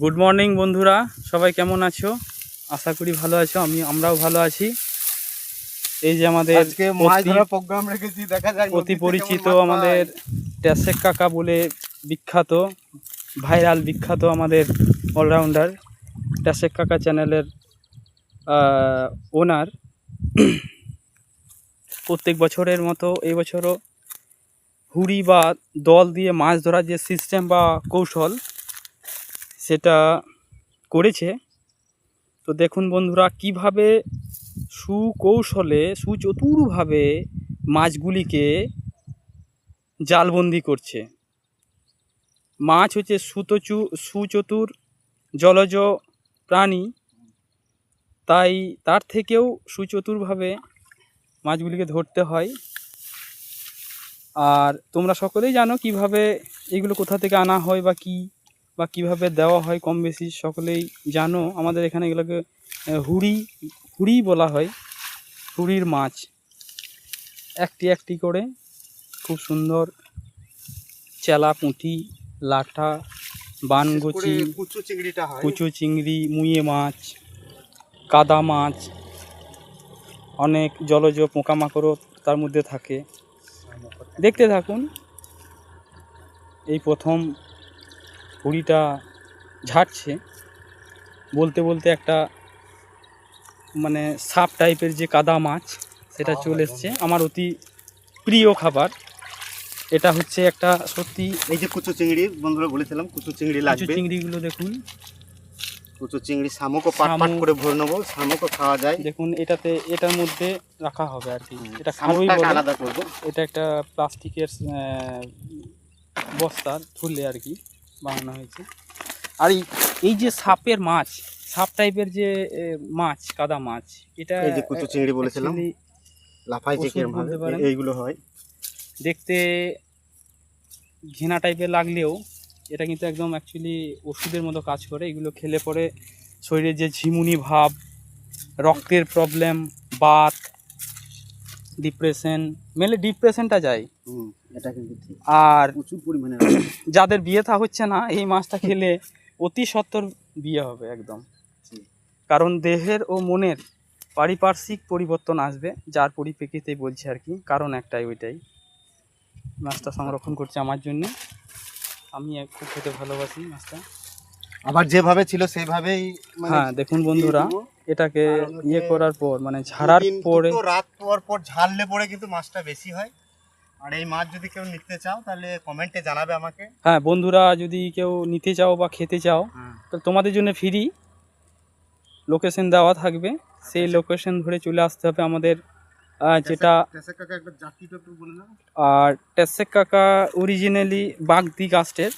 Good morning বন্ধুরা, সবাই কেমন আছো? আশা করি ভালো আছো। আমরাও ভালো আছি। এই যে আমাদের আজকে মাছ ধরার প্রোগ্রাম রেখেছি, দেখা যাক অতি পরিচিত আমাদের ট্যাসেক কাকা বলে বিখ্যাত, ভাইরাল বিখ্যাত আমাদের অলরাউন্ডার ট্যাসেক কাকা চ্যানেলের ওনার প্রত্যেক বছরের মতো এই বছরও হুড়ি বা দল দিয়ে মাছ ধরার যে সিস্টেম বা কৌশল সেটা করেছে। তো দেখুন বন্ধুরা, কিভাবে সুকৌশলে সুচতুরভাবে মাছগুলিকে জালবন্দি করছে। মাছ হচ্ছে সুচতুর জলজ প্রাণী, তাই তার থেকেও সুচতুরভাবে মাছগুলিকে ধরতে হয়। আর তোমরা সকলেই জানো কিভাবে এগুলো কোথা থেকে আনা হয় বা কিভাবে দেওয়া হয়, কম বেশি সকলেই জানো। আমাদের এখানে এগুলোকে হুড়ি বলা হয়। হুড়ির মাছ একটি একটি করে খুব সুন্দর চেলা, পুঁটি, লাঠা, বানগুচি, কুচো চিংড়ি, মুয়ে মাছ, কাদা মাছ, অনেক জলজ পোকামাকড়ও তার মধ্যে থাকে। দেখতে থাকুন। এই প্রথম হুড়িটা ঝাড়ছে, বলতে বলতে একটা মানে সাপ টাইপের যে কাদা মাছ সেটা চলে এসছে। আমার অতি প্রিয় খাবার এটা হচ্ছে একটা সত্যি। এই যে কুচো চিংড়ি বন্ধুরা বলেছিলাম, কুচো চিংড়ি লাগবে। চিংড়িগুলো দেখুন, কুচো চিংড়ি শামুকও পাট পাট করে ভরে নেবো, শামুকও খাওয়া যায়। দেখুন এটার মধ্যে রাখা হবে আর কি। এটা খাবই বলে আলাদা করবো। এটা একটা প্লাস্টিকের বস্তার থলে আর কি বানানো হয়েছে। আর এই যে সাপের মাছ, সাপ টাইপের যে মাছ, কাদা মাছ, এটা এই যে কুচো চিংড়ি বলেছিলাম, লাফাই চিকেন বলতে পারেন। এইগুলো হয় দেখতে ঘৃণা টাইপের লাগলেও এটা কিন্তু একদম অ্যাকচুয়ালি ওষুধের মতো কাজ করে। এগুলো খেলে পরে শরীরে যে ঝিমুনি ভাব, রক্তের প্রবলেম, বাত, ডিপ্রেশনটা যায়। এটা কিন্তু ঠিক। আর প্রচুর পরিমাণে যাদের বিয়ে থা হচ্ছে না, এই মাছটা খেলে অতি সত্বর বিয়ে হবে একদম। কারণ দেহের ও মনের পারিপার্শ্বিক পরিবর্তন আসবে, যার পরিপ্রেক্ষিতে বলছি আর কি। কারণ একটাই, ওইটাই মাছটা সংরক্ষণ করছে আমার জন্য। আমি খুব খেতে ভালোবাসি মাছটা। আবার যেভাবে ছিল সেইভাবেই। হ্যাঁ দেখুন বন্ধুরা, এটাকে করার পর মানে ঝাড়ার পরে রাত পর ঝাড়লে পরে কিন্তু মাছটা বেশি হয়। আর এই মাছ যদি কেউ নিতে চাও তাহলে কমেন্টে জানাবে আমাকে। হ্যাঁ বন্ধুরা, যদি কেউ নিতে চাও বা খেতে চাও তো তোমাদের জন্য ফ্রি লোকেশন দেওয়া থাকবে। সেই লোকেশন ধরে চলে আসতে হবে আমাদের যেটা। আর ট্যাসেক কাকা অরিজিনালি বাগদি কাস্টের,